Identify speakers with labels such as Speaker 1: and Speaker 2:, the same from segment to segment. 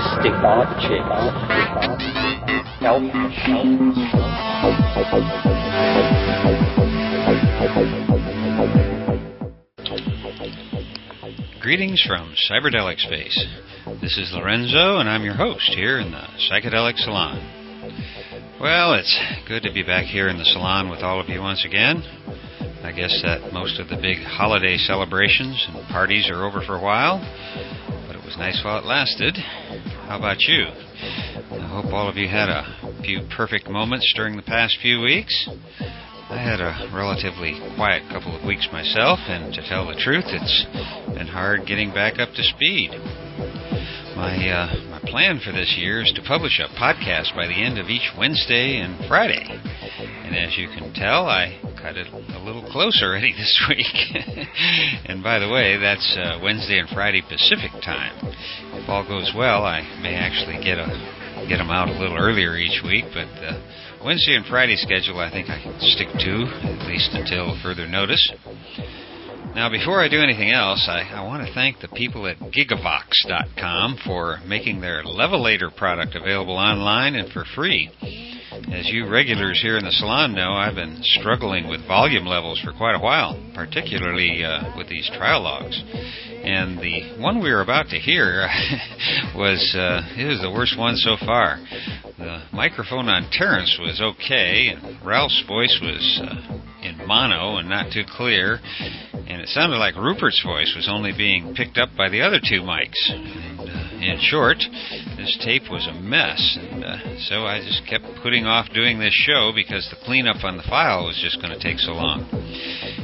Speaker 1: stick object, help machine.
Speaker 2: Greetings from Cyberdelic Space. This is Lorenzo, and I'm your host here in the Psychedelic Salon. Well, it's good to be back here in the salon with all of you once again. I guess that most of the big holiday celebrations and parties are over for a while, but it was nice while it lasted. How about you? I hope all of you had a few perfect moments during the past few weeks. I had a relatively quiet couple of weeks myself, and to tell the truth, it's been hard getting back up to speed. My plan for this year is to publish a podcast by the end of each Wednesday and Friday. And as you can tell, I cut it a little close already this week. And by the way, that's Wednesday and Friday Pacific time. If all goes well, I may actually get them out a little earlier each week, but the Wednesday and Friday schedule I think I can stick to, at least until further notice. Now, before I do anything else, I want to thank the people at Gigavox.com for making their Levelator product available online and for free. As you regulars here in the salon know, I've been struggling with volume levels for quite a while, particularly with these Trialogues. And the one we were about to hear was the worst one so far. The microphone on Terence was okay, and Ralph's voice was in mono and not too clear, and it sounded like Rupert's voice was only being picked up by the other two mics. And, in short, this tape was a mess, and so I just kept putting off doing this show because the cleanup on the file was just going to take so long.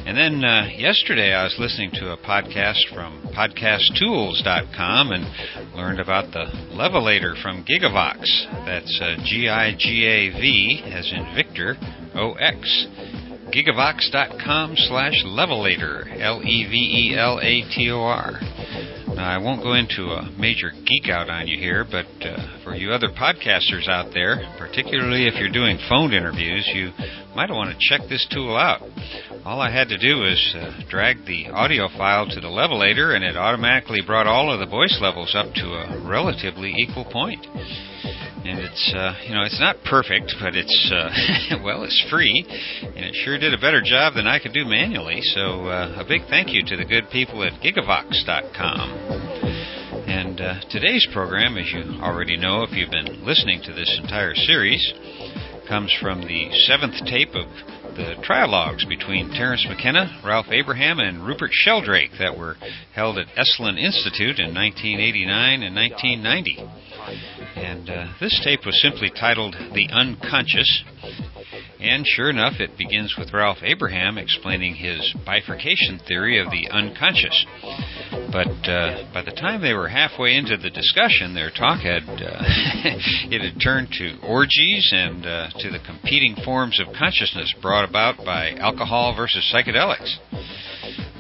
Speaker 2: And then yesterday I was listening to a podcast from podcasttools.com and learned about the Levelator from Gigavox. That's G-I-G-A-V as in Victor, O-X. Gigavox.com/Levelator, Levelator. Now, I won't go into a major geek out on you here, but for you other podcasters out there, particularly if you're doing phone interviews, you might want to check this tool out. All I had to do was drag the audio file to the Levelator, and it automatically brought all of the voice levels up to a relatively equal point. And it's, it's not perfect, but it's, it's free, and it sure did a better job than I could do manually, so a big thank you to the good people at Gigavox.com. And today's program, as you already know if you've been listening to this entire series, comes from the 7th tape of the Trialogues between Terence McKenna, Ralph Abraham, and Rupert Sheldrake that were held at Esalen Institute in 1989 and 1990. And this tape was simply titled The Unconscious. And sure enough, it begins with Ralph Abraham explaining his bifurcation theory of the unconscious. But by the time they were halfway into the discussion, their talk had it had turned to orgies and to the competing forms of consciousness brought about by alcohol versus psychedelics.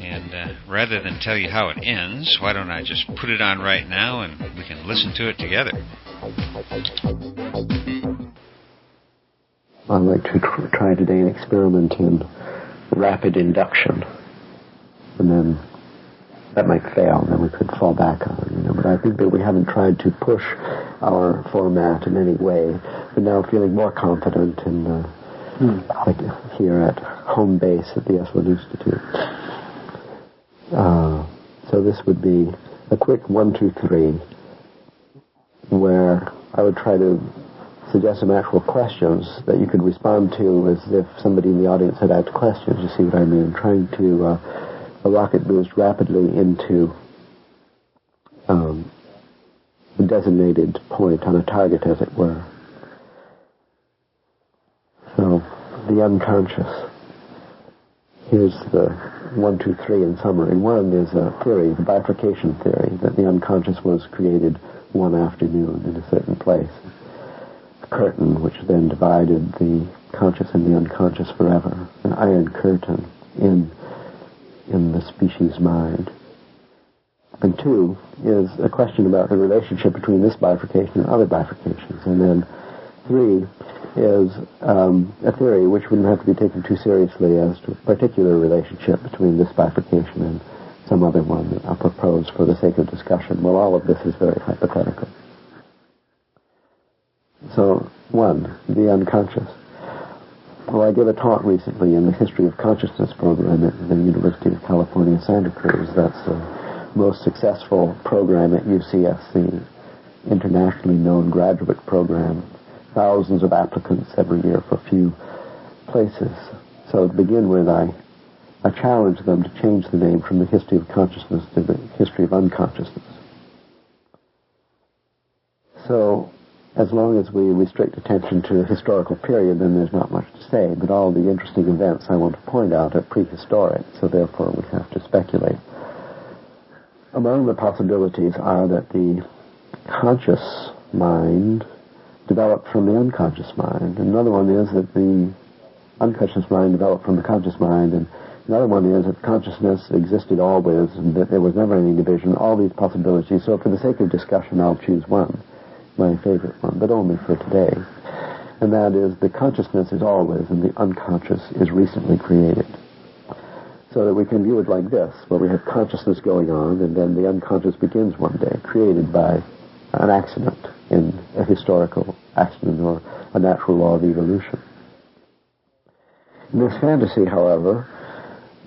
Speaker 2: And rather than tell you how it ends, why don't I just put it on right now and we can listen to it together.
Speaker 3: I'd like to try today an experiment in rapid induction. And then that might fail, and then we could fall back on it. But I think that we haven't tried to push our format in any way. We're now feeling more confident in, like here at home base at the Esalen Institute. So this would be a quick 1, 2, 3, where I would try to suggest some actual questions that you could respond to as if somebody in the audience had asked questions. You see what I mean? Trying to a rocket boost rapidly into a designated point on a target, as it were. So, the unconscious. Here's the 1, 2, 3 in summary. One is a theory, the bifurcation theory, that the unconscious was created one afternoon in a certain place. A curtain which then divided the conscious and the unconscious forever. An iron curtain in the species mind. And 2 is a question about the relationship between this bifurcation and other bifurcations. And then 3 is a theory which wouldn't have to be taken too seriously as to a particular relationship between this bifurcation and some other one that I'll propose for the sake of discussion. Well, all of this is very hypothetical. So, one, the unconscious. Well, I gave a talk recently in the History of Consciousness program at the University of California, Santa Cruz. That's the most successful program at UCSC, internationally known graduate program. Thousands of applicants every year for few places. So to begin with, I challenged them to change the name from the History of Consciousness to the History of Unconsciousness. So, as long as we restrict attention to a historical period, then there's not much to say, but all the interesting events I want to point out are prehistoric, so therefore we have to speculate. Among the possibilities are that the conscious mind developed from the unconscious mind. Another one is that the unconscious mind developed from the conscious mind, and another one is that consciousness existed always and that there was never any division. All these possibilities. So for the sake of discussion, I'll choose one, my favorite one, but only for today. And that is the consciousness is always and the unconscious is recently created. So that we can view it like this, where we have consciousness going on and then the unconscious begins one day, created by an accident in a historical accident or a natural law of evolution. In this fantasy, however,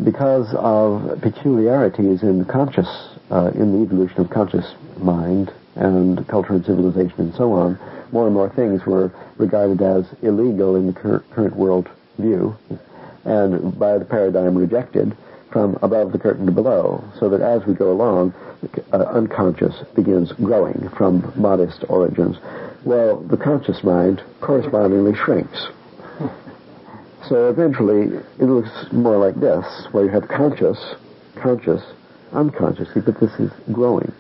Speaker 3: because of peculiarities in the conscious, in the evolution of conscious mind and culture and civilization and so on, more and more things were regarded as illegal in the current world view, and by the paradigm rejected from above the curtain to below, so that as we go along, unconscious begins growing from modest origins. Well, the conscious mind correspondingly shrinks. So eventually, it looks more like this, where you have conscious, unconscious, but this is growing.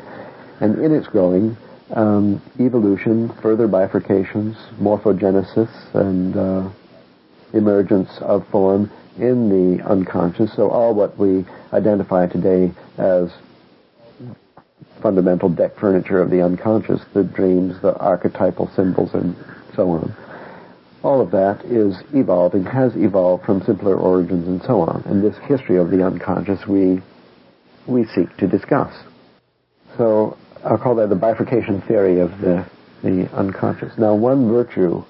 Speaker 3: And in its growing, evolution, further bifurcations, morphogenesis, and emergence of form in the unconscious. So all what we identify today as fundamental deck furniture of the unconscious, the dreams, the archetypal symbols, and so on. All of that is evolving, has evolved from simpler origins and so on. And this history of the unconscious we seek to discuss. So I'll call that the bifurcation theory of the unconscious. Now, one virtue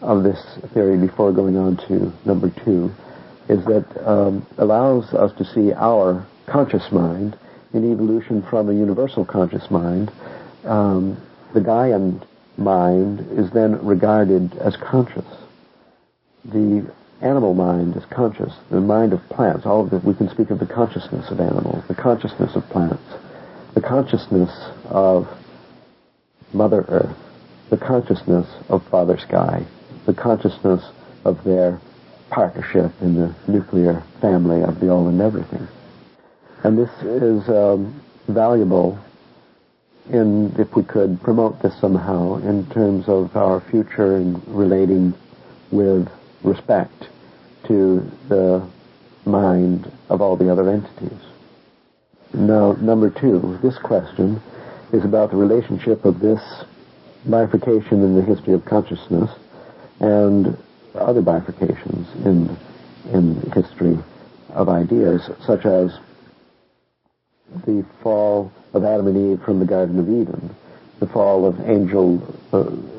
Speaker 3: of this theory before going on to number two is that allows us to see our conscious mind in evolution from a universal conscious mind. The Gaian mind is then regarded as conscious. The animal mind is conscious. The mind of plants, all of it, we can speak of the consciousness of animals, the consciousness of plants, the consciousness of Mother Earth, the consciousness of Father Sky, the consciousness of their partnership in the nuclear family of the all and everything. And this is valuable if we could promote this somehow in terms of our future and relating with respect to the mind of all the other entities. Now, number two, this question is about the relationship of this bifurcation in the history of consciousness and other bifurcations in history of ideas, such as the fall of Adam and Eve from the Garden of Eden, the fall of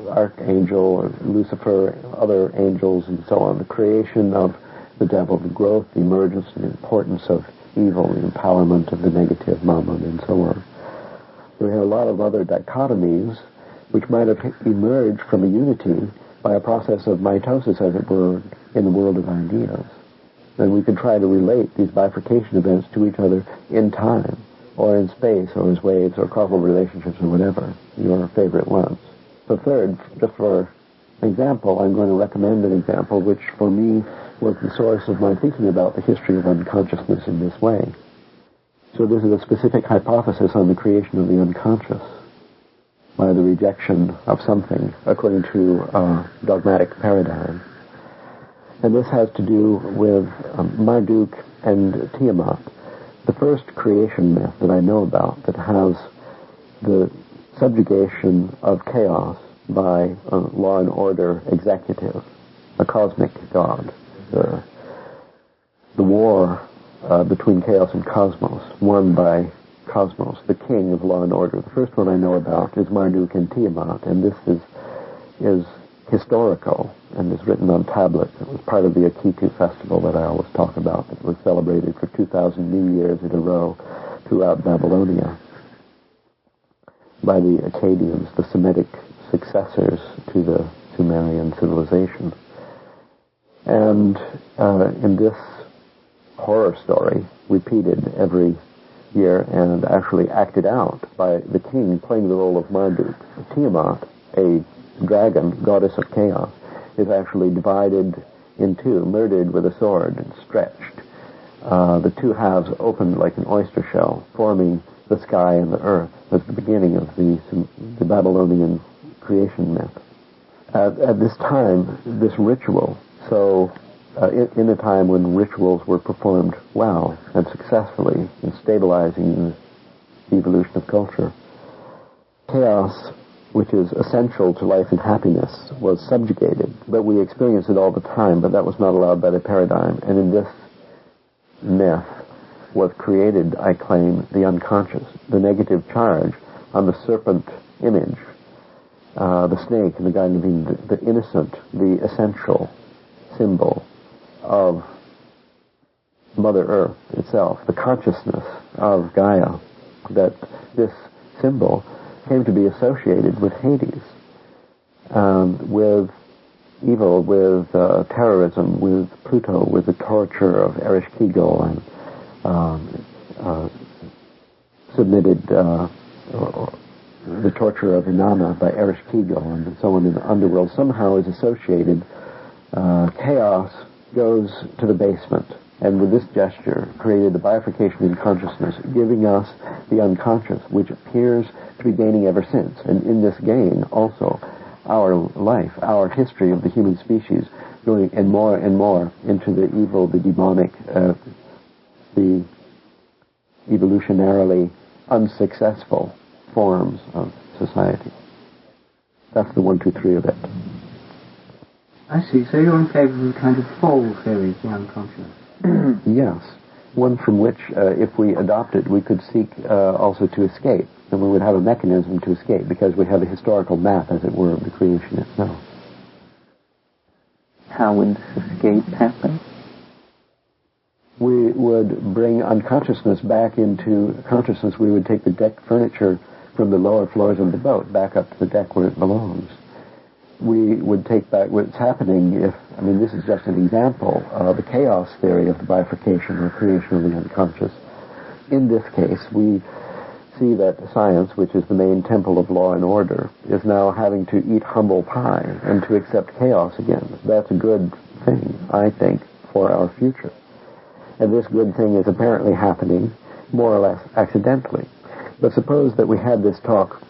Speaker 3: Archangel, Lucifer, other angels, and so on, the creation of the devil, the growth, the emergence, and the importance of evil, the empowerment of the negative mammon, and so on. We have a lot of other dichotomies which might have emerged from a unity by a process of mitosis, as it were, in the world of ideas. Then we could try to relate these bifurcation events to each other in time, or in space, or as waves, or causal relationships, or whatever, your favorite ones. So third, just for example, I'm going to recommend an example which, for me, was the source of my thinking about the history of unconsciousness in this way. So this is a specific hypothesis on the creation of the unconscious by the rejection of something according to a dogmatic paradigm. And this has to do with Marduk and Tiamat, the first creation myth that I know about that has the subjugation of chaos by a law and order executive, a cosmic god, the war between chaos and cosmos, won by Cosmos, the king of law and order. The first one I know about is Marduk and Tiamat, and this is historical and is written on tablets. It was part of the Akitu festival that I always talk about. It was celebrated for 2,000 New Years in a row throughout Babylonia by the Akkadians, the Semitic successors to the Sumerian civilization. And in this horror story, repeated every year and actually acted out by the king playing the role of Marduk, Tiamat, a dragon, goddess of chaos, is actually divided in two, murdered with a sword and stretched. The two halves opened like an oyster shell, forming the sky and the earth as the beginning of the Babylonian creation myth. At this time, this ritual, in a time when rituals were performed well and successfully in stabilizing the evolution of culture, chaos, which is essential to life and happiness, was subjugated. But we experience it all the time, but that was not allowed by the paradigm. And in this myth was created, I claim, the unconscious, the negative charge on the serpent image, the snake in the Garden of Eden, the innocent, the essential symbol of Mother Earth itself, the consciousness of Gaia, that this symbol came to be associated with Hades, with evil, with terrorism, with Pluto, with the torture of Ereshkigal, and submitted the torture of Inanna by Ereshkigal and so on in the underworld, somehow is associated. Chaos goes to the basement, and with this gesture created the bifurcation in consciousness, giving us the unconscious, which appears to be gaining ever since. And in this gain, also, our life, our history of the human species, going and more into the evil, the demonic, the evolutionarily unsuccessful forms of society. That's the 1, 2, 3 of it.
Speaker 4: I see. So you're in favor of a kind of fall theory of the unconscious?
Speaker 3: Yes. One from which, if we adopt it, we could seek also to escape. And we would have a mechanism to escape because we have a historical map, as it were, of the creation itself.
Speaker 4: How would this escape happen?
Speaker 3: We would bring unconsciousness back into consciousness. We would take the deck furniture from the lower floors of the boat back up to the deck where it belongs. We would take back what's happening this is just an example of the chaos theory of the bifurcation or creation of the unconscious. In this case, we see that science, which is the main temple of law and order, is now having to eat humble pie and to accept chaos again. That's a good thing, I think, for our future. And this good thing is apparently happening more or less accidentally. But suppose that we had this talk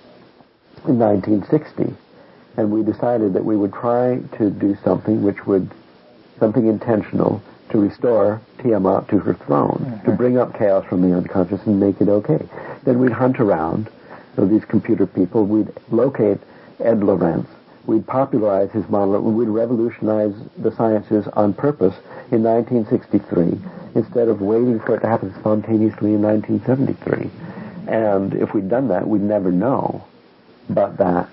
Speaker 3: in 1960, and we decided that we would try to do something something intentional to restore Tiamat to her throne, to bring up chaos from the unconscious and make it okay. Then we'd hunt around, these computer people, we'd locate Ed Lorenz, we'd popularize his model, we'd revolutionize the sciences on purpose in 1963, instead of waiting for it to happen spontaneously in 1973. And if we'd done that, we'd never know but that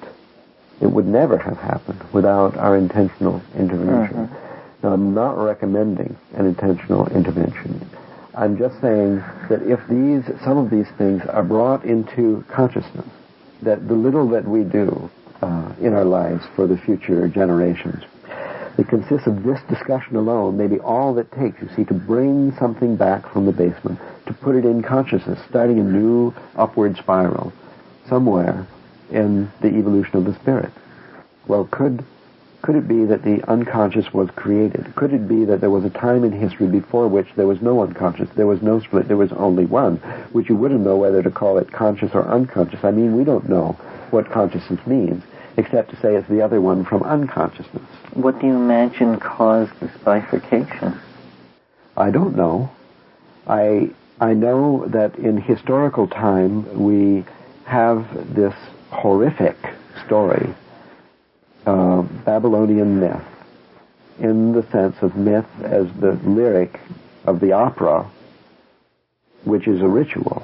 Speaker 3: it would never have happened without our intentional intervention. Now, I'm not recommending an intentional intervention. I'm just saying that if some of these things are brought into consciousness, that the little that we do in our lives for the future generations, it consists of this discussion alone, maybe all it takes, you see, to bring something back from the basement, to put it in consciousness, starting a new upward spiral somewhere in the evolution of the spirit. Well, could it be that the unconscious was created? Could it be that there was a time in history before which there was no unconscious, there was no split, there was only one, which you wouldn't know whether to call it conscious or unconscious? I mean, we don't know what consciousness means, except to say it's the other one from unconsciousness.
Speaker 4: What do you imagine caused this bifurcation?
Speaker 3: I don't know. I know that in historical time we have this horrific story, Babylonian myth, in the sense of myth as the lyric of the opera, which is a ritual.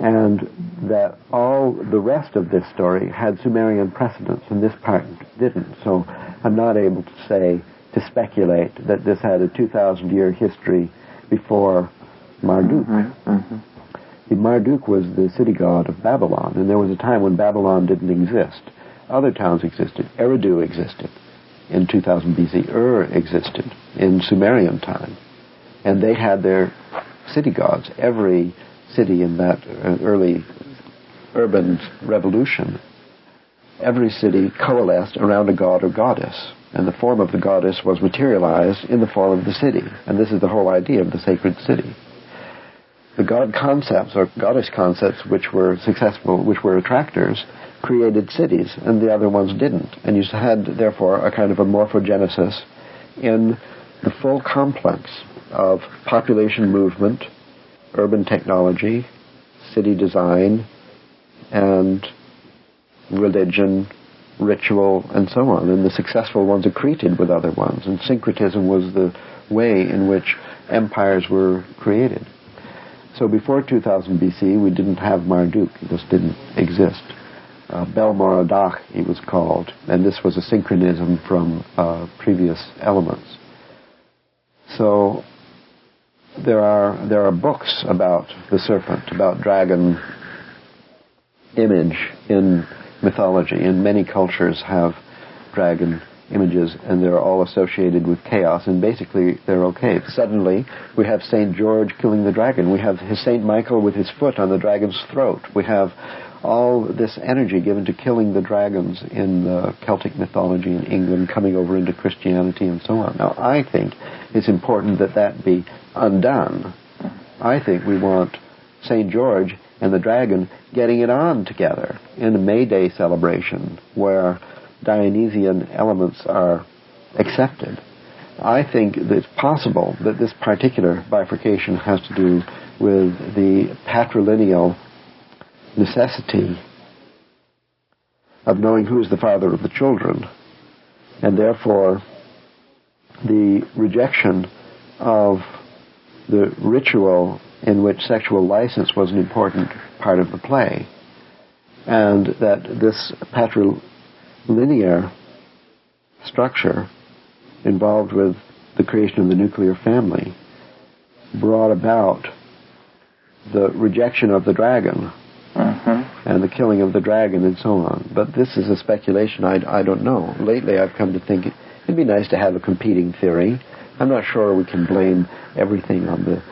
Speaker 3: and that all the rest of this story had Sumerian precedents, and this part didn't. So I'm not able to speculate that this had a 2,000-year history before Marduk. Marduk was the city god of Babylon, and there was a time when Babylon didn't exist. Other towns existed. Eridu existed in 2000 BC. Existed in Sumerian time. And they had their city gods. Every city in that early urban revolution, every city coalesced around a god or goddess. And the form of the goddess was materialized in the form of the city. And this is the whole idea of the sacred city. The god concepts, or goddess concepts, which were successful, which were attractors, created cities, and the other ones didn't. And you had, therefore, a kind of a morphogenesis in the full complex of population movement, urban technology, city design, and religion, ritual, and so on. And the successful ones accreted with other ones. And syncretism was the way in which empires were created. So before 2000 BC, we didn't have Marduk. This didn't exist. Bel-Merodach, he was called, and this was a synchronism from previous elements. So there are books about the serpent, about dragon image in mythology, and many cultures have dragon images, and they're all associated with chaos, and basically they're okay. Suddenly, we have St. George killing the dragon. We have St. Michael with his foot on the dragon's throat. We have all this energy given to killing the dragons in Celtic mythology in England, coming over into Christianity and so on. Now, I think it's important that that be undone. I think we want St. George and the dragon getting it on together in a May Day celebration where Dionysian elements are accepted. I think that it's possible that this particular bifurcation has to do with the patrilineal necessity of knowing who is the father of the children, and therefore the rejection of the ritual in which sexual license was an important part of the play, and that this patrilinear structure involved with the creation of the nuclear family brought about the rejection of the dragon and the killing of the dragon and so on. But this is a speculation. I don't know. Lately I've come to think it'd be nice to have a competing theory. I'm not sure we can blame everything on the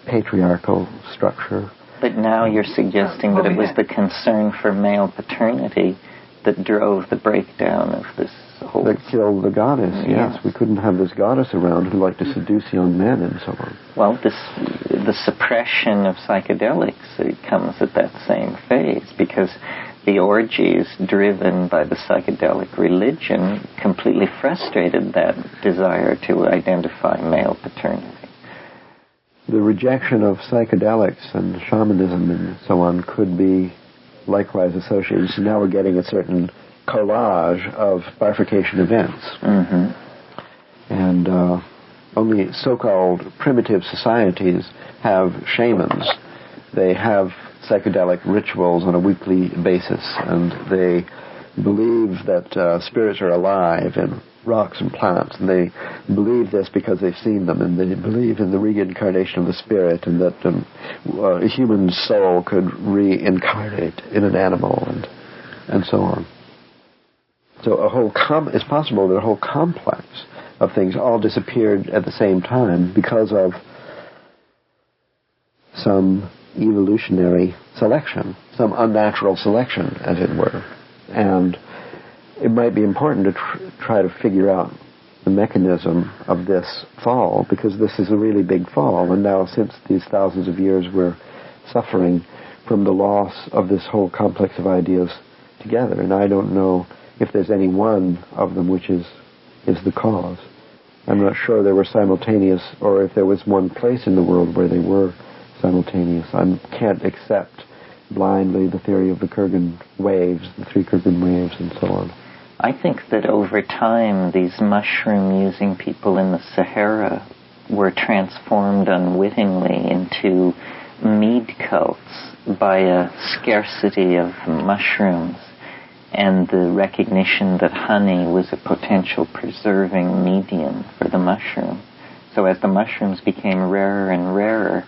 Speaker 3: patriarchal structure.
Speaker 5: But now you're suggesting that it was the concern for male paternity that drove the breakdown of this whole...
Speaker 3: That killed the goddess, yes. We couldn't have this goddess around who liked to seduce young men and so on.
Speaker 5: Well, the suppression of psychedelics, it comes at that same phase, because the orgies driven by the psychedelic religion completely frustrated that desire to identify male paternity.
Speaker 3: The rejection of psychedelics and shamanism and so on could be likewise associated. So now we're getting a certain collage of bifurcation events. And only so-called primitive societies have shamans. They have psychedelic rituals on a weekly basis, and they believe that spirits are alive in rocks and plants, and they believe this because they've seen them, and they believe in the reincarnation of the spirit, and that a human soul could reincarnate in an animal, and so on. So it's possible that a whole complex of things all disappeared at the same time because of some evolutionary selection, some unnatural selection, as it were. And it might be important to try to figure out the mechanism of this fall, because this is a really big fall, and now since these thousands of years we're suffering from the loss of this whole complex of ideas together, and I don't know if there's any one of them which is the cause. I'm not sure they were simultaneous, or if there was one place in the world where they were simultaneous. I can't accept blindly the theory of the Kurgan waves, the three Kurgan waves, and so on.
Speaker 5: I think that over time, these mushroom-using people in the Sahara were transformed unwittingly into mead cults by a scarcity of mushrooms and the recognition that honey was a potential preserving medium for the mushroom. So as the mushrooms became rarer and rarer,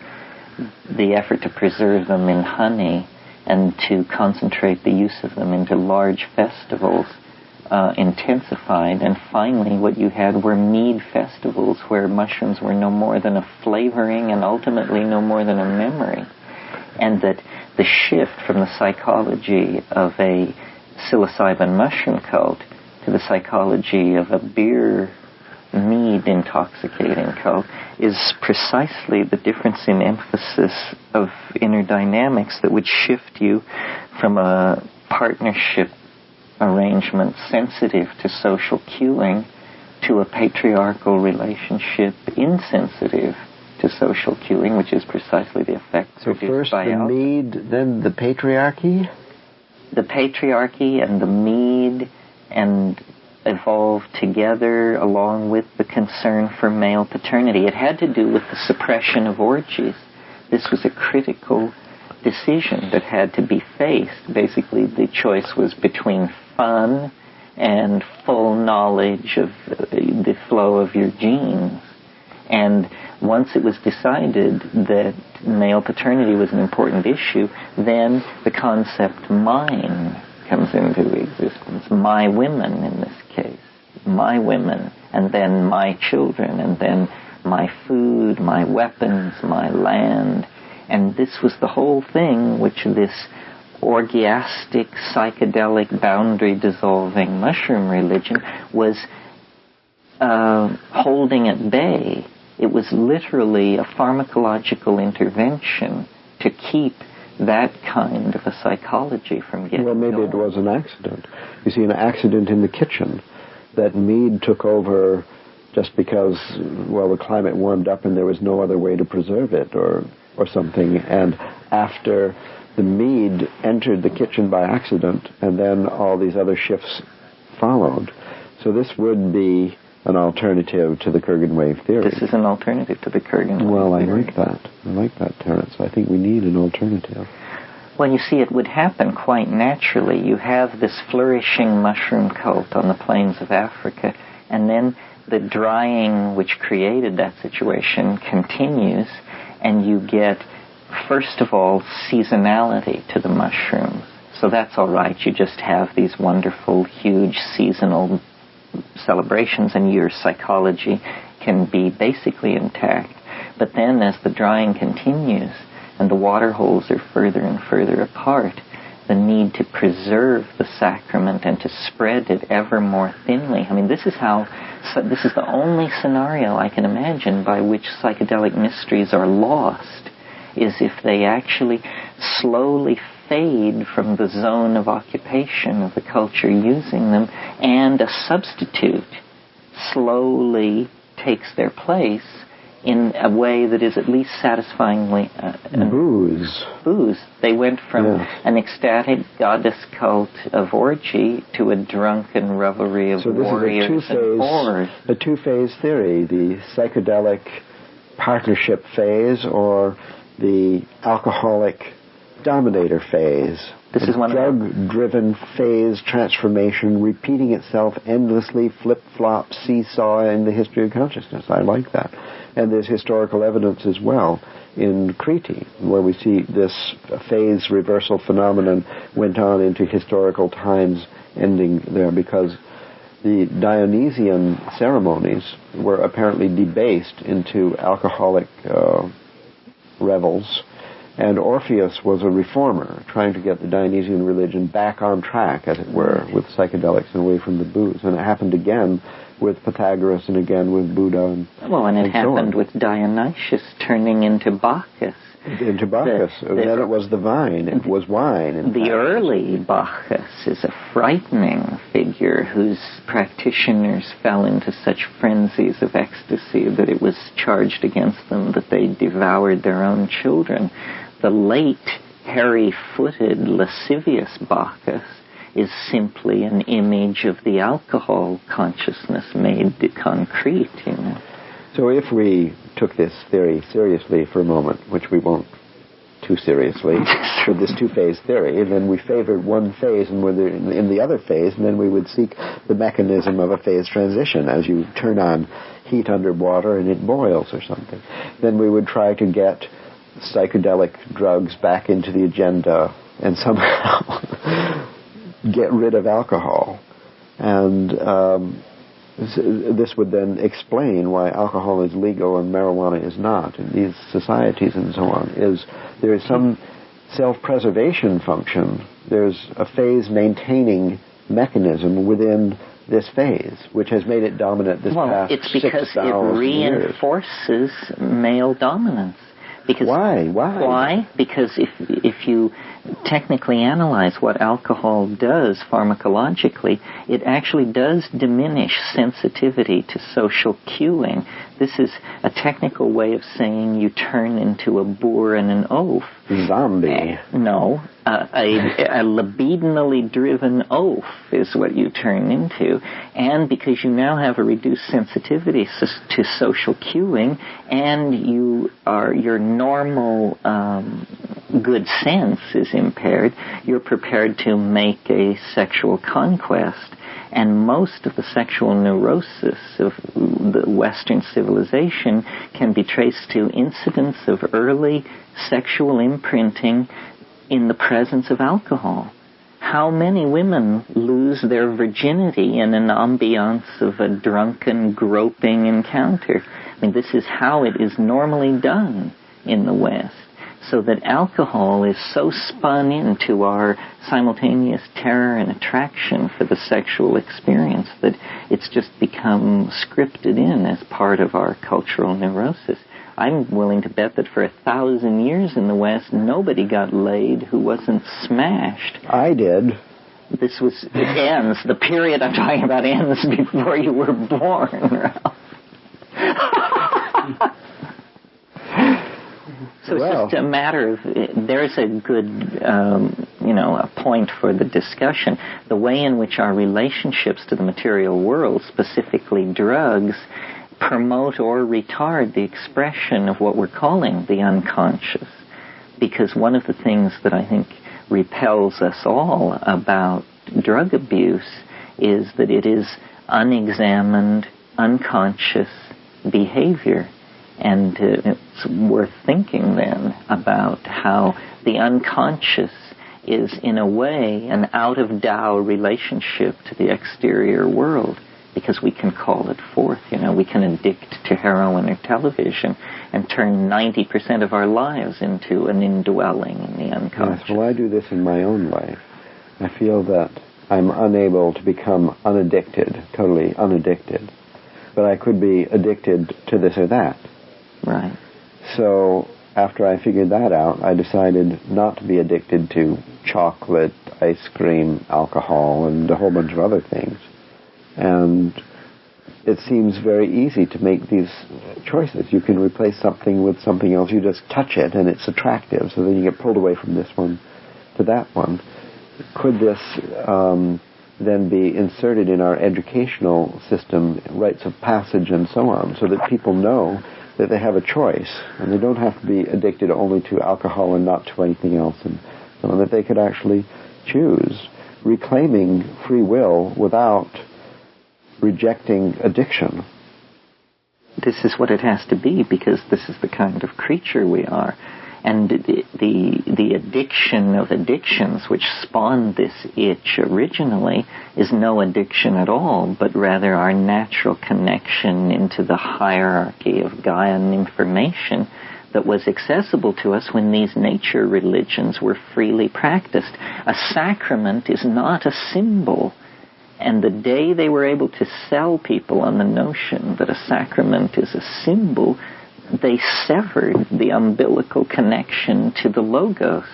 Speaker 5: the effort to preserve them in honey and to concentrate the use of them into large festivals intensified, and finally what you had were mead festivals where mushrooms were no more than a flavoring and ultimately no more than a memory. And that the shift from the psychology of a psilocybin mushroom cult to the psychology of a beer mead intoxicating cult is precisely the difference in emphasis of inner dynamics that would shift you from a partnership arrangement sensitive to social cueing to a patriarchal relationship insensitive to social cueing, which is precisely the effect produced by
Speaker 3: first the mead, then the patriarchy?
Speaker 5: The patriarchy and the mead and evolved together along with the concern for male paternity. It had to do with the suppression of orgies. This was a critical decision that had to be faced. Basically, the choice was between fun and full knowledge of the flow of your genes. And once it was decided that male paternity was an important issue, then the concept mine comes into existence. My women, in this case. My women, and then my children, and then my food, my weapons, my land. And this was the whole thing which this orgiastic, psychedelic, boundary-dissolving mushroom religion was holding at bay. It was literally a pharmacological intervention to keep that kind of a psychology from getting
Speaker 3: Well, maybe
Speaker 5: going.
Speaker 3: it was an accident. You see, an accident in the kitchen, that mead took over just because, well, the climate warmed up and there was no other way to preserve it or something. And after the mead entered the kitchen by accident, and then all these other shifts followed. So this would be an alternative to the Kurgan wave theory.
Speaker 5: This is an alternative to the Kurgan wave
Speaker 3: Well, I
Speaker 5: theory.
Speaker 3: like that. I like that, Terence. I think we need an alternative.
Speaker 5: Well, you see, it would happen quite naturally. You have this flourishing mushroom cult on the plains of Africa, and then the drying which created that situation continues, and you get, first of all, seasonality to the mushrooms. So that's all right. You just have these wonderful, huge seasonal celebrations, and your psychology can be basically intact. But then as the drying continues and the water holes are further and further apart, the need to preserve the sacrament and to spread it ever more thinly. I mean, this is the only scenario I can imagine by which psychedelic mysteries are lost, is if they actually slowly fade from the zone of occupation of the culture using them, and a substitute slowly takes their place in a way that is at least satisfyingly booze. They went from an ecstatic goddess cult of orgy to a drunken revelry of warriors and whores.
Speaker 3: A two-phase theory, the psychedelic partnership phase or the alcoholic dominator phase.
Speaker 5: This is one
Speaker 3: drug-driven phase transformation, repeating itself endlessly, flip-flop, seesaw in the history of consciousness. I like that. And there's historical evidence as well in Crete, where we see this phase reversal phenomenon went on into historical times, ending there because the Dionysian ceremonies were apparently debased into alcoholic revels. And Orpheus was a reformer, trying to get the Dionysian religion back on track, as it were, with psychedelics and away from the booze. And it happened again with Pythagoras and again with Buddha. And
Speaker 5: it happened with Dionysius turning into Bacchus.
Speaker 3: Into Bacchus. Then it was the vine. It was wine.
Speaker 5: The early Bacchus is a frightening figure whose practitioners fell into such frenzies of ecstasy that it was charged against them that they devoured their own children. The late, hairy-footed, lascivious Bacchus is simply an image of the alcohol consciousness made concrete, you know.
Speaker 3: So if we took this theory seriously for a moment, which we won't too seriously with this two-phase theory, then we favored one phase and were in the other phase, and then we would seek the mechanism of a phase transition. As you turn on heat under water and it boils or something, then we would try to get psychedelic drugs back into the agenda and somehow get rid of alcohol. And this would then explain why alcohol is legal and marijuana is not in these societies and so on. There is some self-preservation function. There's a phase-maintaining mechanism within this phase, which has made it dominant this past 6,000 years.
Speaker 5: It's because it reinforces male dominance. Because
Speaker 3: Why?
Speaker 5: Why? Because if you technically analyze what alcohol does pharmacologically, it actually does diminish sensitivity to social cueing. This is a technical way of saying you turn into a boor and an oaf.
Speaker 3: Zombie.
Speaker 5: No. A libidinally driven oaf is what you turn into. And because you now have a reduced sensitivity to social cueing, and your normal good sense is impaired, you're prepared to make a sexual conquest. And most of the sexual neurosis of the Western civilization can be traced to incidents of early sexual imprinting in the presence of alcohol. How many women lose their virginity in an ambiance of a drunken, groping encounter? I mean, this is how it is normally done in the West. So that alcohol is so spun into our simultaneous terror and attraction for the sexual experience that it's just become scripted in as part of our cultural neurosis. I'm willing to bet that for 1,000 years in the West, nobody got laid who wasn't smashed.
Speaker 3: I did.
Speaker 5: It ends. The period I'm talking about ends before you were born, Ralph. So it's just a matter of, there's a good, a point for the discussion. The way in which our relationships to the material world, specifically drugs, promote or retard the expression of what we're calling the unconscious. Because one of the things that I think repels us all about drug abuse is that it is unexamined, unconscious behavior. And it's worth thinking then about how the unconscious is, in a way, an out-of-Tao relationship to the exterior world, because we can call it forth. We can addict to heroin or television and turn 90% of our lives into an indwelling in the unconscious.
Speaker 3: Yes, well, I do this in my own life. I feel that I'm unable to become unaddicted, totally unaddicted. But I could be addicted to this or that.
Speaker 5: Right.
Speaker 3: So after I figured that out, I decided not to be addicted to chocolate, ice cream, alcohol, and a whole bunch of other things. And it seems very easy to make these choices. You can replace something with something else. You just touch it, and it's attractive. So then you get pulled away from this one to that one. Could this then be inserted in our educational system, rites of passage and so on, so that people know that they have a choice, and they don't have to be addicted only to alcohol and not to anything else, and so on, that they could actually choose, reclaiming free will without rejecting addiction.
Speaker 5: This is what it has to be, because this is the kind of creature we are. And the addiction of addictions, which spawned this itch originally, is no addiction at all, but rather our natural connection into the hierarchy of Gaian information that was accessible to us when these nature religions were freely practiced. A sacrament is not a symbol. And the day they were able to sell people on the notion that a sacrament is a symbol, they severed the umbilical connection to the logos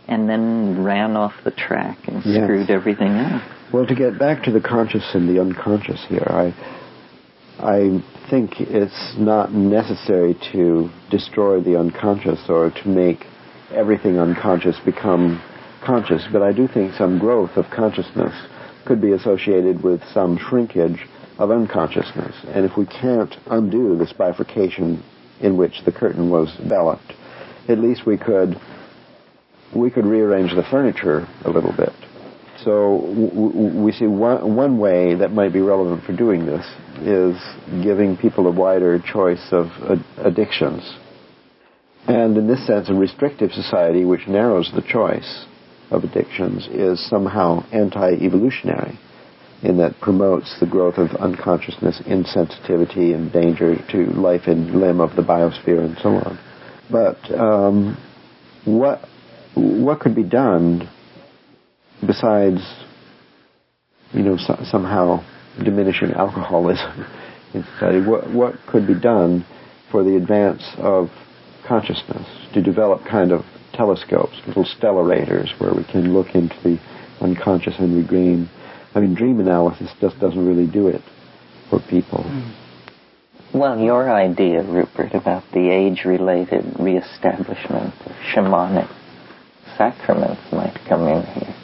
Speaker 5: and then ran off the track and screwed everything up.
Speaker 3: Well, to get back to the conscious and the unconscious here, I think it's not necessary to destroy the unconscious or to make everything unconscious become conscious, but I do think some growth of consciousness could be associated with some shrinkage of unconsciousness. And if we can't undo this bifurcation in which the curtain was developed, at least we could rearrange the furniture a little bit. So we see one way that might be relevant for doing this is giving people a wider choice of addictions. And in this sense, a restrictive society which narrows the choice of addictions is somehow anti-evolutionary, in that promotes the growth of unconsciousness, insensitivity, and danger to life and limb of the biosphere and so on. But what could be done besides, somehow diminishing alcoholism in society? What could be done for the advance of consciousness, to develop kind of telescopes, little stellarators, where we can look into the unconscious and regain? Dream analysis just doesn't really do it for people.
Speaker 5: Well, your idea, Rupert, about the age-related reestablishment of shamanic sacraments might come in here.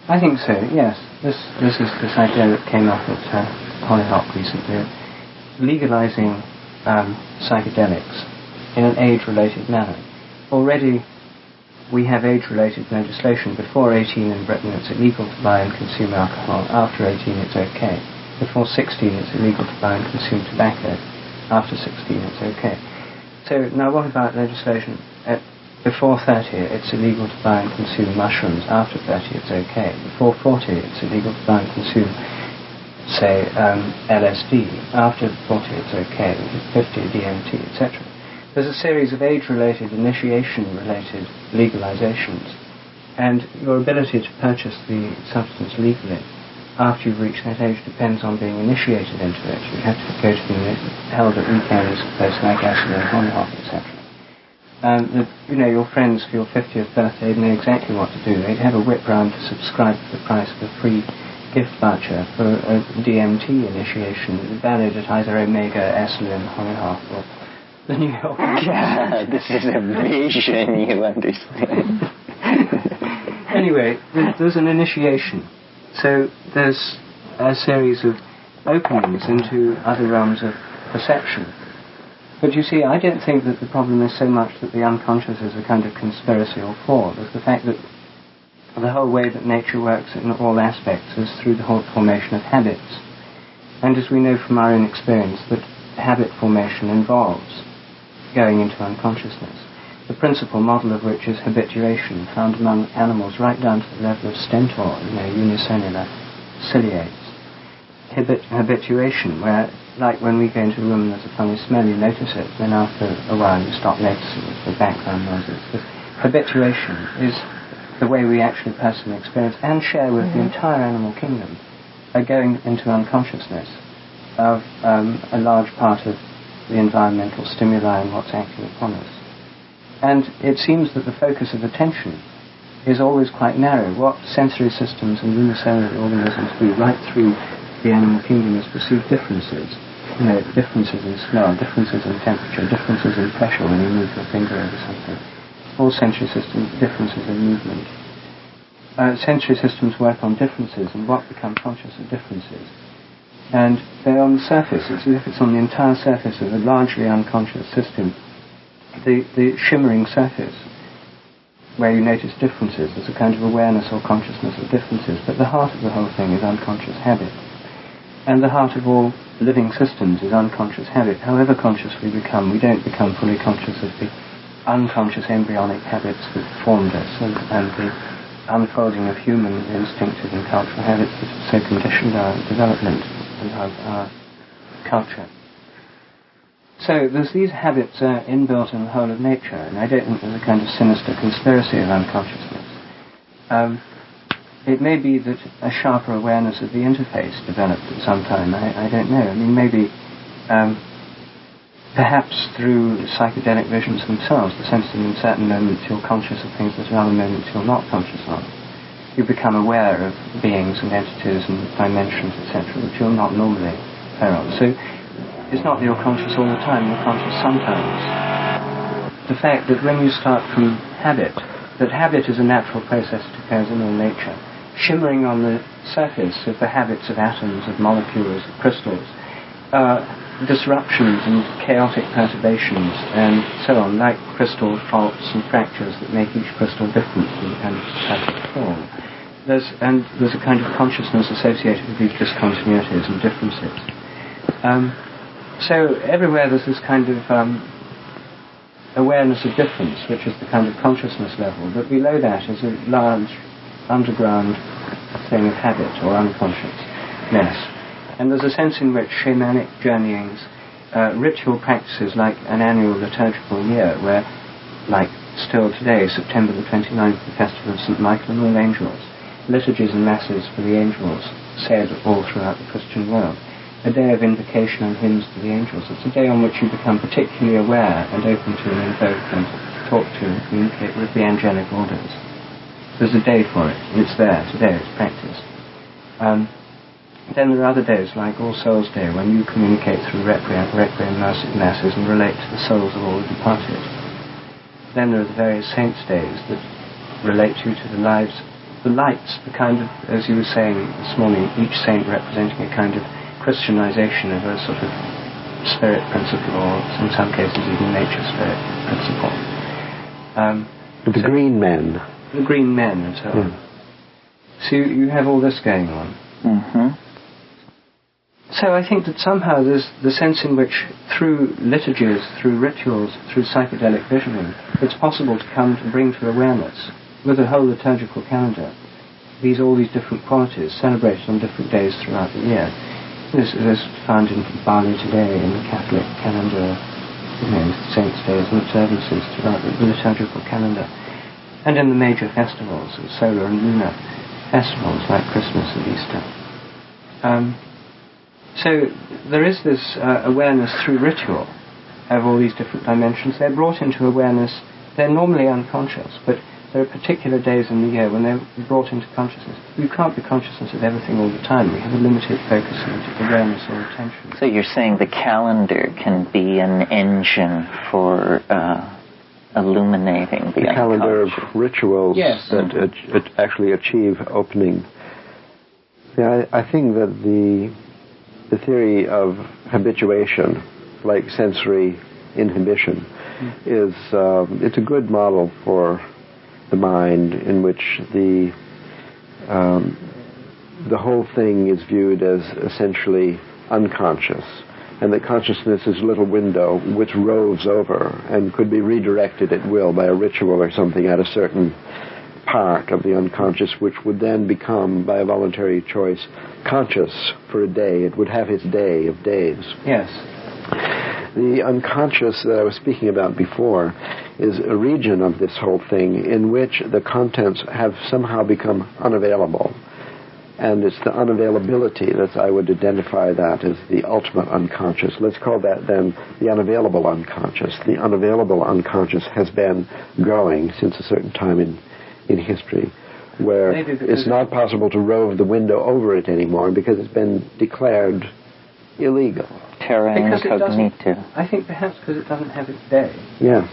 Speaker 4: I think so, yes. This is this idea that came up at Hollyhock recently, legalizing psychedelics in an age-related manner. Already we have age-related legislation. Before 18 in Britain it's illegal to buy and consume alcohol. After 18 it's okay. Before 16 it's illegal to buy and consume tobacco. After 16 it's okay. So now what about legislation? Before 30 it's illegal to buy and consume mushrooms. After 30 it's okay. Before 40 it's illegal to buy and consume, say, LSD. After 40 it's okay. 50 DMT, etc. There's a series of age-related, initiation-related legalizations, and your ability to purchase the substance legally after you've reached that age depends on being initiated into it. You have to go to be held at weekends, places like Ashland and Hollyhock, etc. Your friends for your 50th birthday know exactly what to do. They'd have a whip round to subscribe for the price of a free gift voucher for a DMT initiation, valid at either Omega, Ashland, Hollyhock, or the New York.
Speaker 5: Yeah, this is a vision, you understand.
Speaker 4: Anyway, there's an initiation. So there's a series of openings into other realms of perception. But you see, I don't think that the problem is so much that the unconscious is a kind of conspiracy or fraud. It's the fact that the whole way that nature works in all aspects is through the whole formation of habits. And as we know from our own experience, that habit formation involves going into unconsciousness, the principal model of which is habituation, found among animals right down to the level of stentor, unicellular ciliates. Habituation, where, like when we go into a room and there's a funny smell, you notice it, then after a while you stop noticing it, the background noises. But habituation is the way we actually personally experience and share with the entire animal kingdom, going into unconsciousness of a large part of the environmental stimuli and what's acting upon us. And it seems that the focus of attention is always quite narrow. What sensory systems and unicellular organisms do right through the animal kingdom is perceive differences. Differences in smell, differences in temperature, differences in pressure when you move your finger over something. All sensory systems, differences in movement. Sensory systems work on differences, and what become conscious of differences. And they're on the surface. It's as if it's on the entire surface of a largely unconscious system. The shimmering surface, where you notice differences, there's a kind of awareness or consciousness of differences, but the heart of the whole thing is unconscious habit. And the heart of all living systems is unconscious habit. However conscious we become, we don't become fully conscious of the unconscious embryonic habits that formed us, and the unfolding of human instinctive and cultural habits that have so conditioned our development of our culture. So there's these habits inbuilt in the whole of nature, and I don't think there's a kind of sinister conspiracy of unconsciousness. It may be that a sharper awareness of the interface developed at some time. I don't know. Maybe perhaps through psychedelic visions themselves, the sense that in certain moments you're conscious of things that in other moments you're not conscious of. You become aware of beings and entities and dimensions, etc., which you're not normally aware of. So it's not that you're conscious all the time, you're conscious sometimes. The fact that when you start from habit, that habit is a natural process that occurs in all nature, shimmering on the surface of the habits of atoms, of molecules, of crystals, disruptions and chaotic perturbations and so on, like crystal faults and fractures that make each crystal different and perfect form. There's a kind of consciousness associated with these discontinuities and differences. So everywhere there's this kind of awareness of difference, which is the kind of consciousness level, but below that is a large underground thing of habit or unconsciousness. And there's a sense in which shamanic journeyings, ritual practices like an annual liturgical year, where, like still today, September the 29th, the festival of St. Michael and all angels, liturgies and masses for the angels said all throughout the Christian world. A day of invocation and hymns to the angels. It's a day on which you become particularly aware and open to and invoke and talk to and communicate with the angelic orders. There's a day for it, and it's there today, it's practiced. Then there are other days like All Souls Day, when you communicate through requiem masses and relate to the souls of all the departed. Then there are the various saints' days that relate you to the lives, the lights, the kind of, as you were saying this morning, each saint representing a kind of Christianization of a sort of spirit principle, or in some cases even nature spirit principle.
Speaker 3: The green men.
Speaker 4: The green men and so on. So you have all this going on.
Speaker 5: Mm-hmm.
Speaker 4: So I think that somehow there's the sense in which through liturgies, through rituals, through psychedelic visioning, it's possible to come to bring to awareness, with a whole liturgical calendar, all these different qualities celebrated on different days throughout the year. This is found in Bali today, in the Catholic calendar, saints' days and observances throughout the liturgical calendar, and in the major festivals, the solar and lunar festivals like Christmas and Easter. So there is this awareness through ritual of all these different dimensions. They're brought into awareness. They're normally unconscious, but there are particular days in the year when they're brought into consciousness. You can't be conscious of everything all the time. We have a limited focus and awareness or attention.
Speaker 5: So you're saying the calendar can be an engine for illuminating the
Speaker 3: calendar of rituals that actually achieve opening. Yeah, I think that the theory of habituation, like sensory inhibition, is it's a good model for the mind, in which the whole thing is viewed as essentially unconscious, and that consciousness is a little window which roves over and could be redirected at will by a ritual or something at a certain part of the unconscious, which would then become, by a voluntary choice, conscious for a day. It would have its day of days.
Speaker 4: Yes.
Speaker 3: The unconscious that I was speaking about before is a region of this whole thing in which the contents have somehow become unavailable. And it's the unavailability that I would identify that as the ultimate unconscious. Let's call that then the unavailable unconscious. The unavailable unconscious has been growing since a certain time in history, where it's not possible to rove the window over it anymore because it's been declared illegal.
Speaker 5: Terra incognita.
Speaker 4: I think perhaps because it doesn't have its day.
Speaker 3: Yes.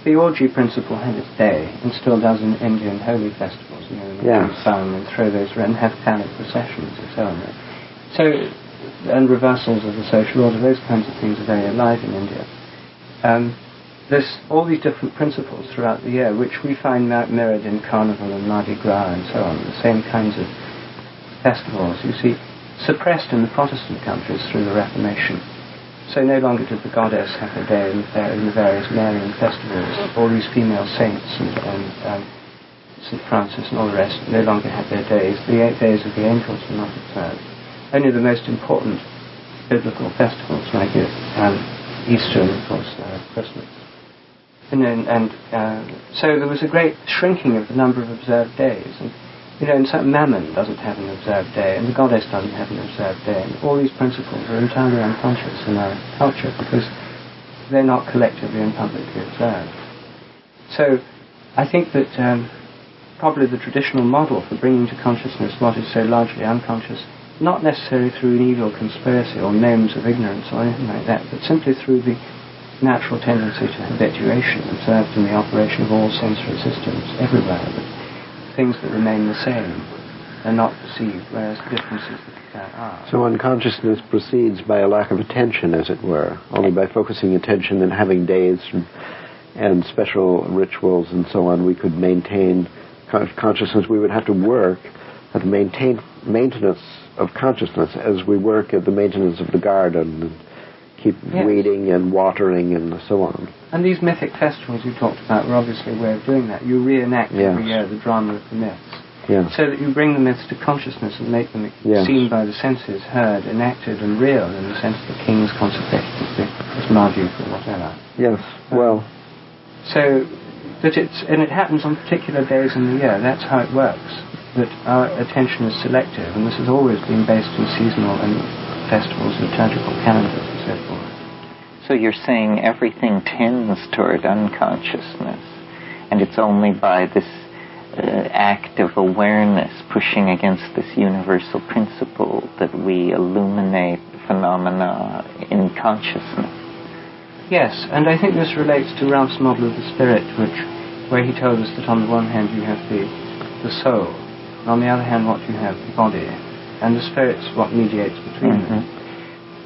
Speaker 4: The orgy principle had its day, and still does in Indian holy festivals,
Speaker 3: yes.
Speaker 4: Sung and throw those around, have phallic processions and so on. So, and reversals of the social order, those kinds of things are very alive in India. There's all these different principles throughout the year, which we find mirrored in Carnival and Mardi Gras and so on, the same kinds of festivals, you see, suppressed in the Protestant countries through the Reformation. So no longer did the goddess have her day in the various Marian festivals. All these female saints and St. Francis and all the rest no longer had their days. The 8 days of the angels were not observed. Only the most important biblical festivals like Easter and, of course, Christmas. So there was a great shrinking of the number of observed days. And some Mammon doesn't have an observed day, and the goddess doesn't have an observed day. And all these principles are entirely unconscious in our culture because they're not collectively and publicly observed. So I think that probably the traditional model for bringing to consciousness what is so largely unconscious, not necessarily through an evil conspiracy or gnomes of ignorance or anything like that, but simply through the natural tendency to habituation observed in the operation of all sensory systems everywhere. Things that remain the same are not perceived, whereas differences are.
Speaker 3: So unconsciousness proceeds by a lack of attention, as it were, only by focusing attention and having days and special rituals and so on, we could maintain consciousness. We would have to work at the maintenance of consciousness as we work at the maintenance of the garden and keep weeding and watering and so on.
Speaker 4: And these mythic festivals you talked about were obviously a way of doing that. You reenact every year the drama of the myths.
Speaker 3: Yes.
Speaker 4: So that you bring the myths to consciousness and make them seen by the senses, heard, enacted and real in the sense of the king's consecration as Marduk or whatever.
Speaker 3: Yes, well...
Speaker 4: So that it happens on particular days in the year. That's how it works. That our attention is selective, and this has always been based on seasonal and festivals, liturgical calendars and so forth.
Speaker 5: So you're saying everything tends toward unconsciousness, and it's only by this act of awareness pushing against this universal principle that we illuminate phenomena in consciousness.
Speaker 4: Yes, and I think this relates to Ralph's model of the spirit, where he told us that on the one hand you have the soul, and on the other hand what you have, the body, and the spirit's what mediates between them.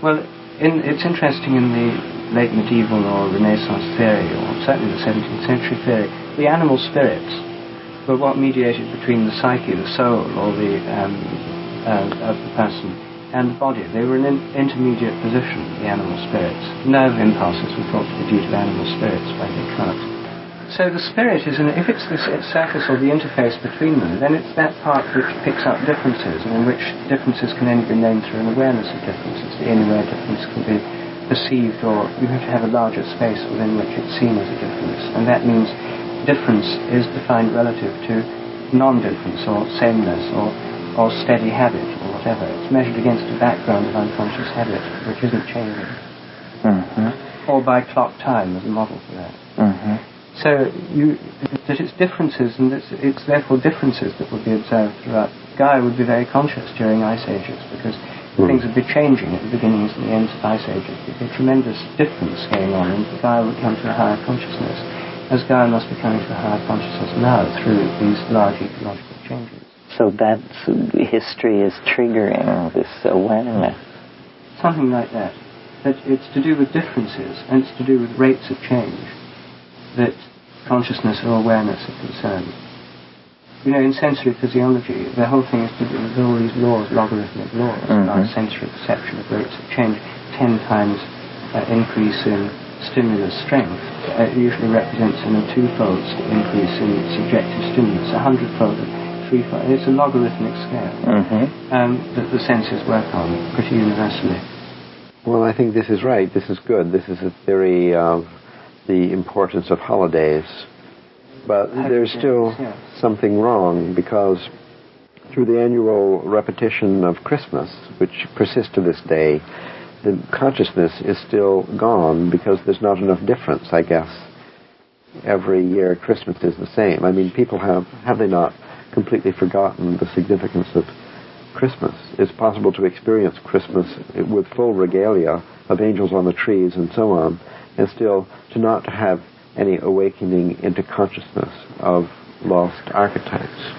Speaker 4: Well, it's interesting in the late medieval or Renaissance theory, or certainly the 17th century theory, the animal spirits were what mediated between the psyche, the soul, or the of the person, and the body. They were in an intermediate position, the animal spirits. Nerve impulses were thought to be due to animal spirits by Descartes. So the spirit is, if it's the surface or the interface between them, then it's that part which picks up differences, and in which differences can only be named through an awareness of differences. The only way a difference can be perceived, or you have to have a larger space within which it's seen as a difference. And that means difference is defined relative to non-difference, or sameness, or steady habit, or whatever. It's measured against a background of unconscious habit, which isn't changing. Or by clock time as a model for that. So that it's differences, and it's therefore differences that would be observed throughout. Gaia would be very conscious during ice ages, because things would be changing at the beginnings and the ends of ice ages. There'd be a tremendous difference going on, and Gaia would come to a higher consciousness, as Gaia must be coming to a higher consciousness now through these large ecological changes.
Speaker 5: So that's history is triggering this awareness.
Speaker 4: Something like that. That it's to do with differences, and it's to do with rates of change, that consciousness or awareness are concerned. You know, in sensory physiology, the whole thing is to do with all these laws, logarithmic laws, about sensory perception of rates of change. 10 times increase in stimulus strength usually represents a twofold increase in subjective stimulus, 100-fold, 3-fold. It's a logarithmic scale that the senses work on pretty universally.
Speaker 3: Well, I think this is right. This is good. This is a theory of the importance of holidays. But there's still something wrong, because through the annual repetition of Christmas, which persists to this day, the consciousness is still gone, because there's not enough difference, I guess. Every year Christmas is the same. I mean, people have they not completely forgotten the significance of Christmas? It's possible to experience Christmas with full regalia of angels on the trees and so on, and still to not have any awakening into consciousness of lost archetypes.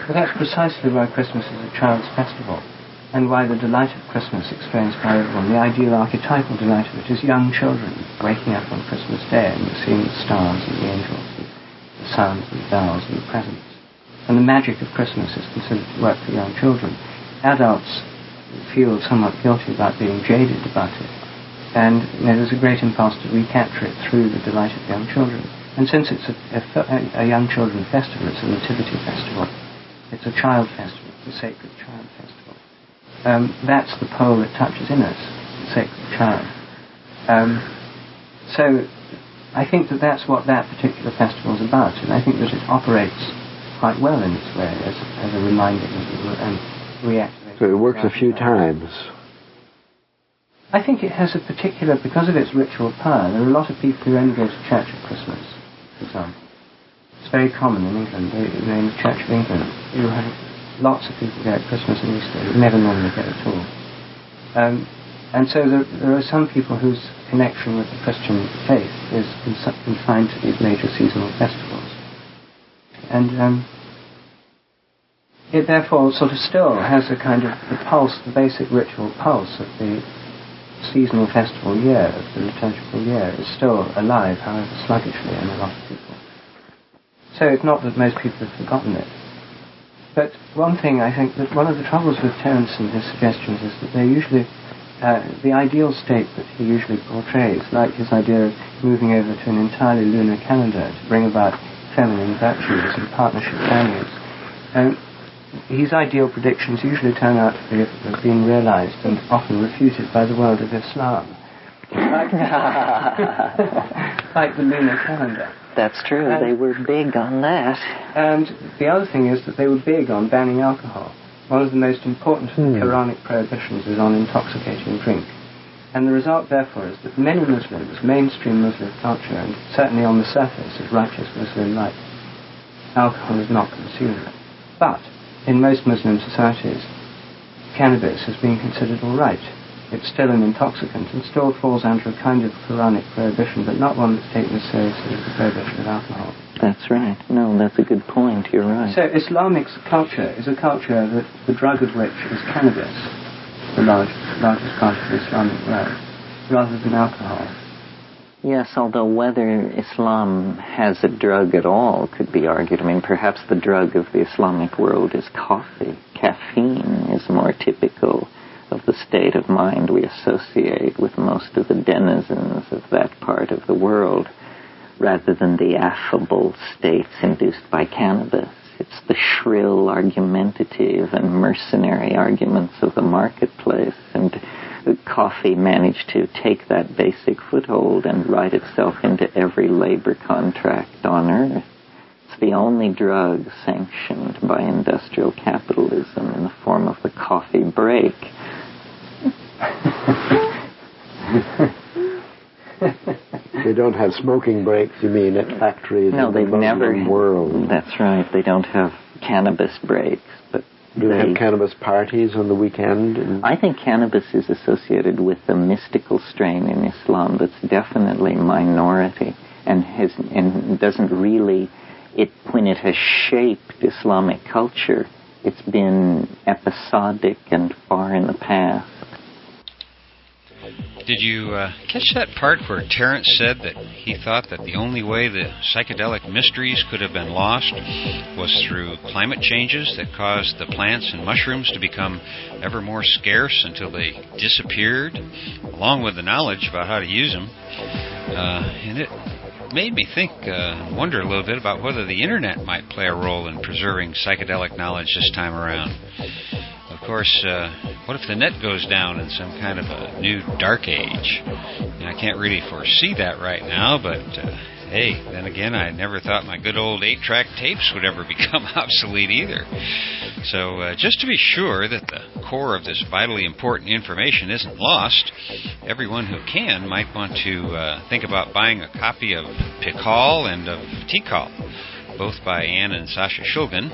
Speaker 4: Well, that's precisely why Christmas is a child's festival, and why the delight of Christmas experienced by everyone, the ideal archetypal delight of it, is young children waking up on Christmas Day and seeing the stars and the angels, and the sounds and the bells and the presents. And the magic of Christmas is considered to work for young children. Adults feel somewhat guilty about being jaded about it, and there's a great impulse to recapture it through the delight of young children. And since it's a young children festival, it's a nativity festival, it's a child festival, it's a sacred child festival. That's the pole it touches in us, the sacred child. So I think that's what that particular festival is about, and I think that it operates quite well in its way as a reminder and reactivating.
Speaker 3: So it works a few times.
Speaker 4: I think it has a particular, because of its ritual power, there are a lot of people who only go to church at Christmas, for example. It's very common in England. In the Church of England, you have lots of people go at Christmas and Easter who never normally go at all. And so there are some people whose connection with the Christian faith is confined to these major seasonal festivals. And it therefore sort of still has a kind of the pulse, the basic ritual pulse of the seasonal festival year, of the liturgical year, is still alive, however sluggishly, in a lot of people. So it's not that most people have forgotten it. But one thing, I think, that one of the troubles with Terence and his suggestions is that they're usually the ideal state that he usually portrays, like his idea of moving over to an entirely lunar calendar to bring about feminine virtues and partnership values. His ideal predictions usually turn out to have been realized and often refuted by the world of Islam. Like the lunar calendar.
Speaker 5: That's true. They were big on that.
Speaker 4: And the other thing is that they were big on banning alcohol. One of the most important Quranic prohibitions is on intoxicating drink. And the result, therefore, is that many Muslims, mainstream Muslim culture, and certainly on the surface of righteous Muslim life, alcohol is not consumed. But in most Muslim societies, cannabis has been considered all right. It's still an intoxicant and still falls under a kind of Quranic prohibition, but not one that's taken as seriously as the prohibition of alcohol.
Speaker 5: That's right. No, that's a good point. You're right.
Speaker 4: So Islamic culture is a culture that the drug of which is cannabis, the largest part of the Islamic world, rather than alcohol.
Speaker 5: Yes, although whether Islam has a drug at all could be argued. I mean, perhaps the drug of the Islamic world is coffee. Caffeine is more typical of the state of mind we associate with most of the denizens of that part of the world, rather than the affable states induced by cannabis. It's the shrill, argumentative, and mercenary arguments of the marketplace, and coffee managed to take that basic foothold and write itself into every labor contract on earth. It's the only drug sanctioned by industrial capitalism in the form of the coffee break.
Speaker 3: They don't have smoking breaks, you mean, at factories?
Speaker 5: No, they've never.
Speaker 3: World.
Speaker 5: That's right. They don't have cannabis breaks, but
Speaker 3: do they have cannabis parties on the weekend?
Speaker 5: I think cannabis is associated with a mystical strain in Islam that's definitely minority and doesn't really. When it has shaped Islamic culture, it's been episodic and far in the past.
Speaker 2: Did you catch that part where Terence said that he thought that the only way the psychedelic mysteries could have been lost was through climate changes that caused the plants and mushrooms to become ever more scarce until they disappeared, along with the knowledge about how to use them? And it made me wonder a little bit about whether the Internet might play a role in preserving psychedelic knowledge this time around. Of course, what if the net goes down in some kind of a new dark age? I can't really foresee that right now, but hey, then again, I never thought my good old 8-track tapes would ever become obsolete either. So just to be sure that the core of this vitally important information isn't lost, everyone who can might want to think about buying a copy of Pikal and of Tikal, both by Anne and Sasha Shulgin.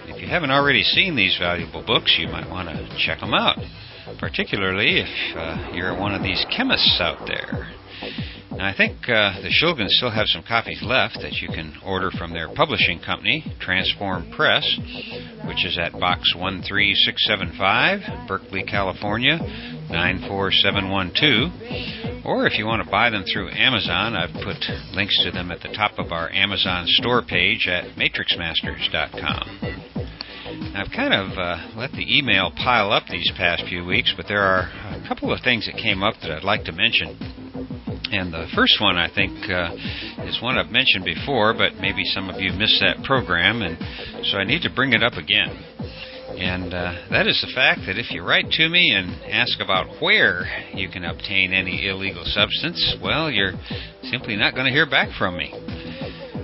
Speaker 2: If you haven't already seen these valuable books, you might want to check them out, particularly if you're one of these chemists out there. Now, I think the Shulgins still have some copies left that you can order from their publishing company, Transform Press, which is at Box 13675, Berkeley, California, 94712. Or if you want to buy them through Amazon, I've put links to them at the top of our Amazon store page at matrixmasters.com. I've kind of let the email pile up these past few weeks, but there are a couple of things that came up that I'd like to mention. And the first one, I think, is one I've mentioned before, but maybe some of you missed that program, and so I need to bring it up again. And that is the fact that if you write to me and ask about where you can obtain any illegal substance, well, you're simply not going to hear back from me.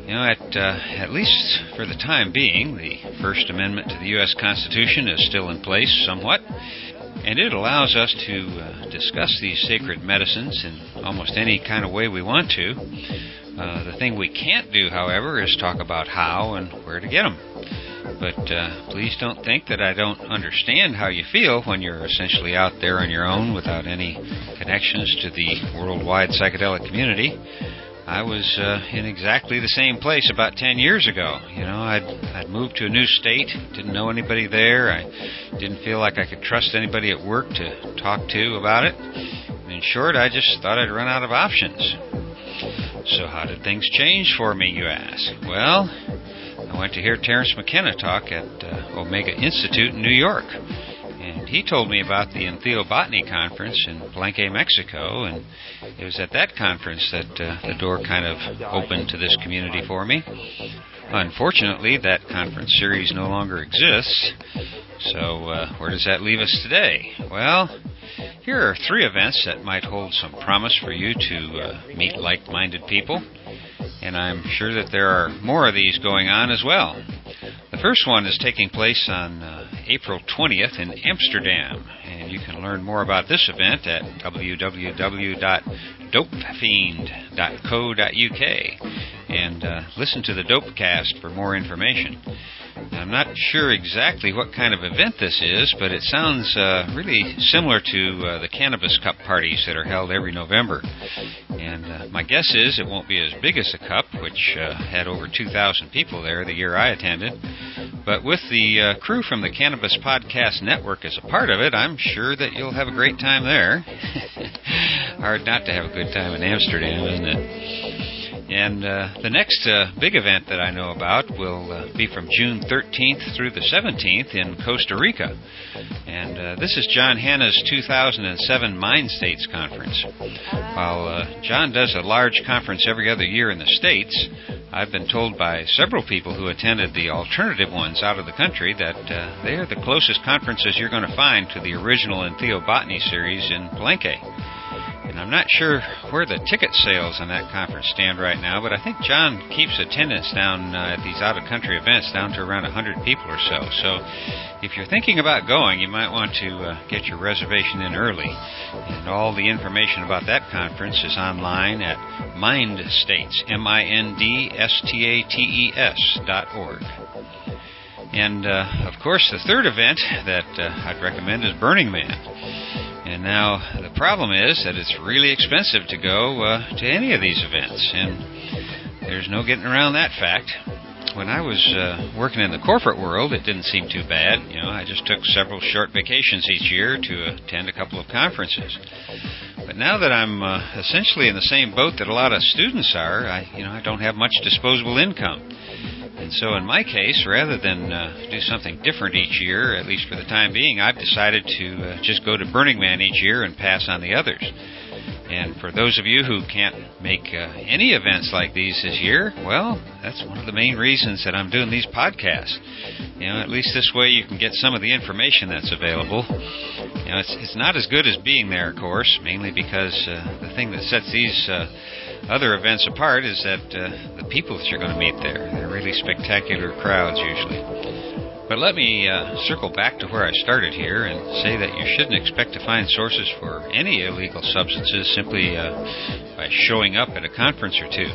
Speaker 2: You know, at least for the time being, the First Amendment to the U.S. Constitution is still in place somewhat, and it allows us to discuss these sacred medicines in almost any kind of way we want to. The thing we can't do, however, is talk about how and where to get them. But please don't think that I don't understand how you feel when you're essentially out there on your own without any connections to the worldwide psychedelic community. I was in exactly the same place about 10 years ago. I'd moved to a new state, didn't know anybody there. I didn't feel like I could trust anybody at work to talk to about it. In short, I just thought I'd run out of options. So how did things change for me, you ask? Well, I went to hear Terence McKenna talk at Omega Institute in New York. And he told me about the Entheobotany Conference in Palenque, Mexico, and it was at that conference that the door kind of opened to this community for me. Unfortunately, that conference series no longer exists, so where does that leave us today? Well, here are 3 events that might hold some promise for you to meet like-minded people, and I'm sure that there are more of these going on as well. The first one is taking place on April 20th in Amsterdam, and you can learn more about this event at www.dopefiend.co.uk and listen to the Dopecast for more information. I'm not sure exactly what kind of event this is, but it sounds really similar to the Cannabis Cup parties that are held every November. And my guess is it won't be as big as the Cup, which had over 2,000 people there the year I attended. But with the crew from the Cannabis Podcast Network as a part of it, I'm sure that you'll have a great time there. Hard not to have a good time in Amsterdam, isn't it? And the next big event that I know about will be from June 13th through the 17th in Costa Rica. And this is John Hanna's 2007 Mind States Conference. While John does a large conference every other year in the States, I've been told by several people who attended the alternative ones out of the country that they are the closest conferences you're going to find to the original Entheobotany series in Palenque. And I'm not sure where the ticket sales on that conference stand right now, but I think John keeps attendance down at these out-of-country events down to around 100 people or so. So if you're thinking about going, you might want to get your reservation in early. And all the information about that conference is online at MindStates, MindStates.org. And, of course, the third event that I'd recommend is Burning Man. And now, the problem is that it's really expensive to go to any of these events, and there's no getting around that fact. When I was working in the corporate world, it didn't seem too bad. I just took several short vacations each year to attend a couple of conferences. But now that I'm essentially in the same boat that a lot of students are, I don't have much disposable income. And so in my case, rather than do something different each year, at least for the time being, I've decided to just go to Burning Man each year and pass on the others. And for those of you who can't make any events like these this year, well, that's one of the main reasons that I'm doing these podcasts. At least this way you can get some of the information that's available. It's not as good as being there, of course, mainly because the thing that sets these other events apart is that the people that you're going to meet there, they're really spectacular crowds usually. But let me circle back to where I started here and say that you shouldn't expect to find sources for any illegal substances simply by showing up at a conference or two.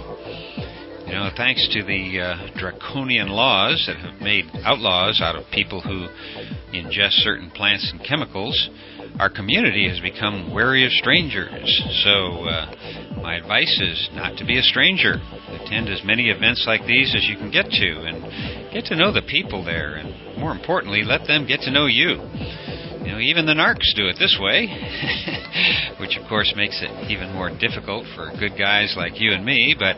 Speaker 2: Thanks to the draconian laws that have made outlaws out of people who ingest certain plants and chemicals, our community has become wary of strangers. So my advice is not to be a stranger. Attend as many events like these as you can get to and get to know the people there, and more importantly, let them get to know you. Even the narcs do it this way, which of course makes it even more difficult for good guys like you and me, but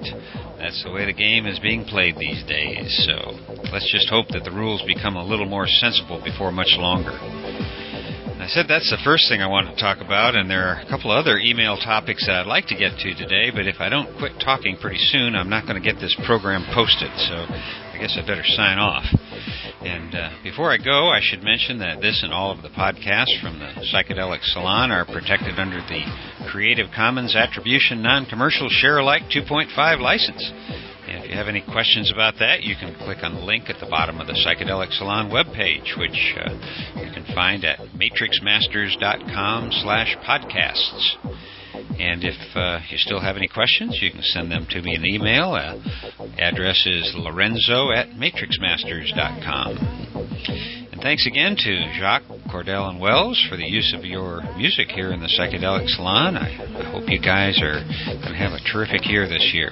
Speaker 2: that's the way the game is being played these days. So let's just hope that the rules become a little more sensible before much longer. I said that's the first thing I wanted to talk about, and there are a couple of other email topics that I'd like to get to today, but if I don't quit talking pretty soon, I'm not going to get this program posted, so I guess I better sign off. And before I go, I should mention that this and all of the podcasts from the Psychedelic Salon are protected under the Creative Commons Attribution Non-Commercial Share-alike 2.5 license. And if you have any questions about that, you can click on the link at the bottom of the Psychedelic Salon webpage, which you can find at matrixmasters.com/podcasts. And if you still have any questions, you can send them to me in email. Address is lorenzo@matrixmasters.com. And thanks again to Jacques Cordell and Wells, for the use of your music here in the Psychedelic Salon. I hope you guys are going to have a terrific year this year.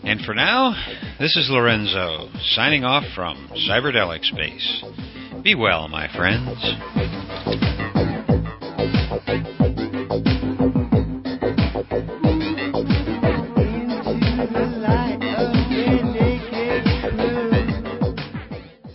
Speaker 2: And for now, this is Lorenzo, signing off from Cyberdelic Space. Be well, my friends.